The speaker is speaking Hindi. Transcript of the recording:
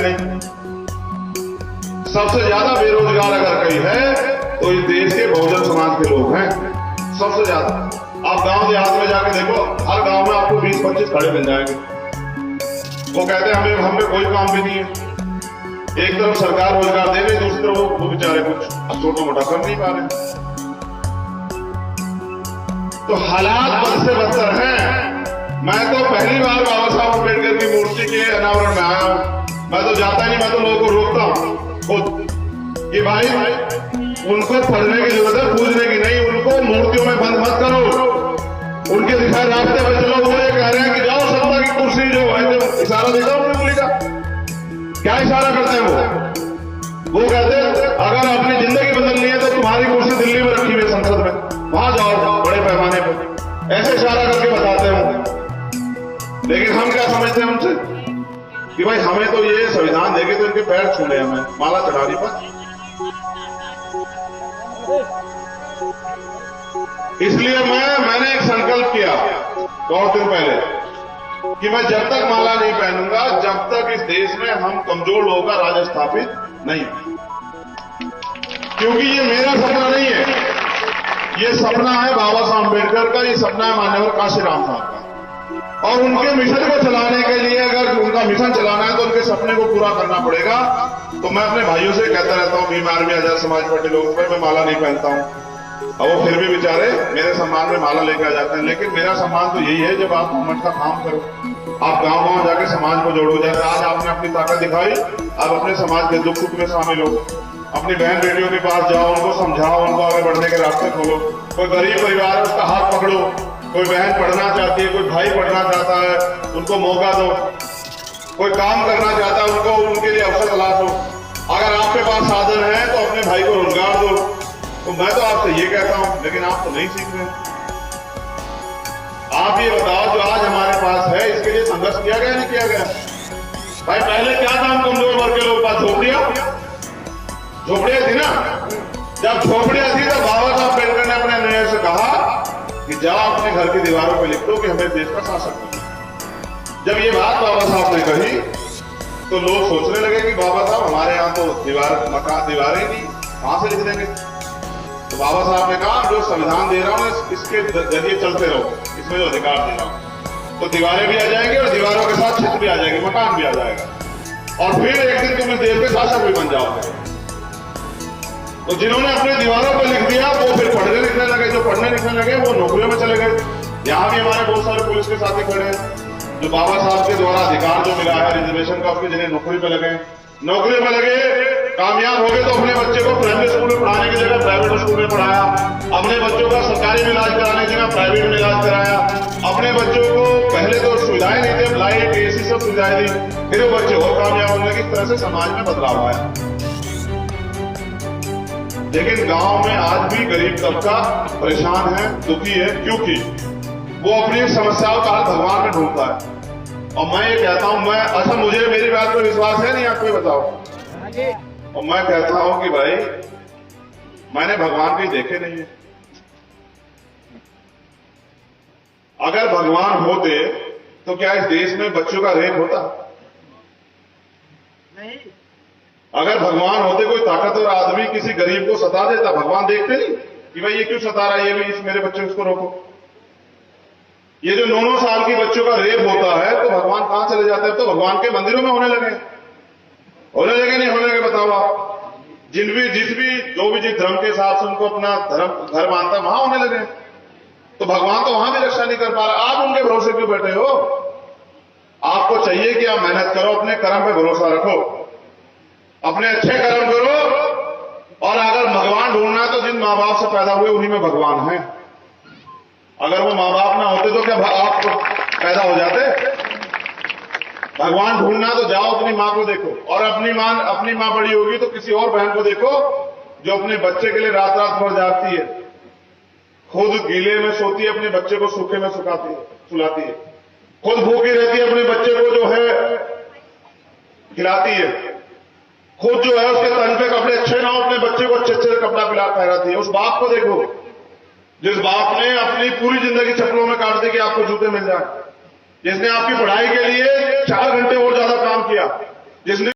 नहीं। सबसे ज्यादा बेरोजगार अगर कोई है तो इस देश के बहुजन समाज के लोग हैं, सबसे ज्यादा। आप गांव देहात में जाके देखो, हर गांव में आपको 20-25 खड़े मिल जाएंगे। वो कहते हैं हमें कोई काम भी नहीं है। एक तरफ सरकार रोजगार दे रही, दूसरी तरफ वो बेचारे कुछ छोटा मोटा कर नहीं पा रहे। तो हालात बद से बदतर हैं। मैं तो पहली बार बाबा साहब अम्बेडकर की मूर्ति के अनावरण में आया हूं। मैं तो जाता नहीं, मैं तो लोगों को रोकता हूं खुद कि भाई उनको पढ़ने की जरूरत है, पूजने की नहीं। उनको मूर्तियों में बंद मत करो, उनके दिखाए रास्ते पे चलो। वो ये कह रहे हैं कि जाओ सत्ता की कुर्सी जो है, जो इशारा देखा उन्होंने उंगली का, क्या इशारा करते हैं वो कहते हैं अगर अपनी जिंदगी बदलनी है तो तुम्हारी कुर्सी दिल्ली में रखी हुई संसद में, वहां जाओ बड़े पैमाने पर, ऐसे इशारा करके बताते हैं। लेकिन हम क्या समझते हैं उनसे कि भाई हमें तो ये संविधान देंगे तो इनके पैर छूने, हमें माला चढ़ानी पर। इसलिए मैंने एक संकल्प किया बहुत दिन पहले कि मैं जब तक माला नहीं पहनूंगा, जब तक इस देश में हम कमजोर लोगों का राज स्थापित नहीं। क्योंकि ये मेरा सपना नहीं है, ये सपना है बाबा साहब अम्बेडकर का, ये सपना है मान्यवर काशीराम साहब का। और उनके मिशन को चलाने के लिए, अगर उनका मिशन चलाना है तो उनके सपने को पूरा करना पड़ेगा। तो मैं अपने भाइयों से कहता रहता हूं, भीम आर्मी आजाद समाज पार्टी लोगों पर मैं माला नहीं पहनता हूं, और वो फिर भी बेचारे मेरे सम्मान में माला लेकर आ जाते हैं। लेकिन मेरा सम्मान तो यही है जब आप गवर्नमेंट का काम करो, आप गांव गांव जाके समाज को जोड़ो। जैसे आज आपने अपनी ताकत दिखाई, आप अपने समाज के दुख सुख में शामिल हो, अपनी बहन बेटियों के पास जाओ, उनको समझाओ, उनको आगे बढ़ने के रास्ते खोलो। कोई गरीब परिवार है उसका हाथ पकड़ो, कोई बहन पढ़ना चाहती है, कोई भाई पढ़ना चाहता है, उनको मौका दो। कोई काम करना चाहता है, उनको उनके लिए अवसर तलाशो। अगर आपके पास साधन है तो अपने भाई को रोजगार दो। तो मैं तो आपसे ये कहता हूं, लेकिन आप तो नहीं सीख रहे। आप ये बताओ, जो आज हमारे पास है इसके लिए संघर्ष किया गया नहीं किया गया? भाई पहले क्या था हम कमजोर वर्ग के लोगों पास? झोपड़ियां थी ना। जब झोपड़ियां थी तो बाबा साहब अम्बेडकर ने अपने निर्णय से कहा कि जाओ अपने घर की दीवारों पर लिख दो कि हमें देश का शासक बनना। जब ये बात बाबा साहब ने कही तो लोग सोचने लगे कि बाबा साहब हमारे यहाँ तो दीवारें नहीं, कहां से लिख देंगे? तो बाबा साहब ने कहा जो संविधान दे रहा हूं इसके जरिए चलते रहो, इसमें जो अधिकार दे रहा हूं, तो दीवारें भी आ जाएंगी और दीवारों के साथ छत भी आ जाएगी, मकान भी आ जाएगा, और फिर एक दिन तुम इस देश के शासक भी बन जाओगे। तो जिन्होंने अपने दीवारों पर लिख दिया वो फिर पढ़ने लिखने लगे, जो पढ़ने लिखने लगे वो नौकरियों में चले गए। यहाँ भी हमारे बहुत सारे पुलिस के साथी खड़े हैं जो बाबा साहब के द्वारा अधिकार जो मिला है रिजर्वेशन का, उसके जिन्हें नौकरी पे लगे, नौकरी में लगे, कामयाब हो गए तो अपने बच्चे को प्राइवेट स्कूल में पढ़ाने की जगह प्राइवेट स्कूल में पढ़ाया, अपने बच्चों का सरकारी में इलाज कराने की जगह प्राइवेट में इलाज कराया, अपने बच्चों को पहले तो सुविधाएं नहीं थे, लाइट एसी सब सुविधाएं दी, फिर वो बच्चे और कामयाब होने लगे। इस तरह से समाज में बदलाव आया। लेकिन गांव में आज भी गरीब तबका परेशान है, दुखी है, क्योंकि वो अपनी समस्याओं का हल भगवान में ढूंढता है। और मैं ये कहता हूं, मैं अच्छा मुझे मेरी बात पर विश्वास है नहीं, आपको बताओ। और मैं कहता हूं कि भाई मैंने भगवान कहीं देखे नहीं है। अगर भगवान होते तो क्या इस देश में बच्चों का रेप होता? नहीं। अगर भगवान होते, कोई ताकतवर आदमी किसी गरीब को सता देता, भगवान देखते नहीं कि भाई ये क्यों सता रहा है, ये भी मेरे बच्चे उसको रोको। ये जो 9-9 साल की बच्चों का रेप होता है तो भगवान कहां चले जाते हैं? तो भगवान के मंदिरों में होने लगे नहीं होने लगे? बताओ आप। जिस भी धर्म के हिसाब से उनको अपना धर्म घर मानता है, वहां होने लगे। तो भगवान तो वहां भी रक्षा नहीं कर पा रहा। आप उनके भरोसे क्यों बैठे हो? आपको चाहिए कि आप मेहनत करो, अपने कर्म पे भरोसा रखो, अपने अच्छे कर्म करो। और अगर भगवान ढूंढना है तो जिन माँ बाप से पैदा हुए उन्हीं में भगवान है। अगर वो माँ बाप ना होते तो क्या आप पैदा हो जाते? भगवान ढूंढना तो जाओ अपनी माँ को देखो, और अपनी माँ बड़ी होगी तो किसी और बहन को देखो जो अपने बच्चे के लिए रात रात भर जागती है, खुद गीले में सोती है, अपने बच्चे को सूखे में सुलाती है, खुद भूखी रहती है, अपने बच्चे को जो है खिलाती है, खुद जो है उसके तन पे कपड़े अच्छे ना हो, अपने बच्चे को अच्छे अच्छे कपड़ा पहनाती है। उस बाप को देखो जिस बाप ने अपनी पूरी जिंदगी चप्पलों में काट दी कि आपको जूते मिल जाए, जिसने आपकी पढ़ाई के लिए 4 घंटे और ज्यादा काम किया, जिसने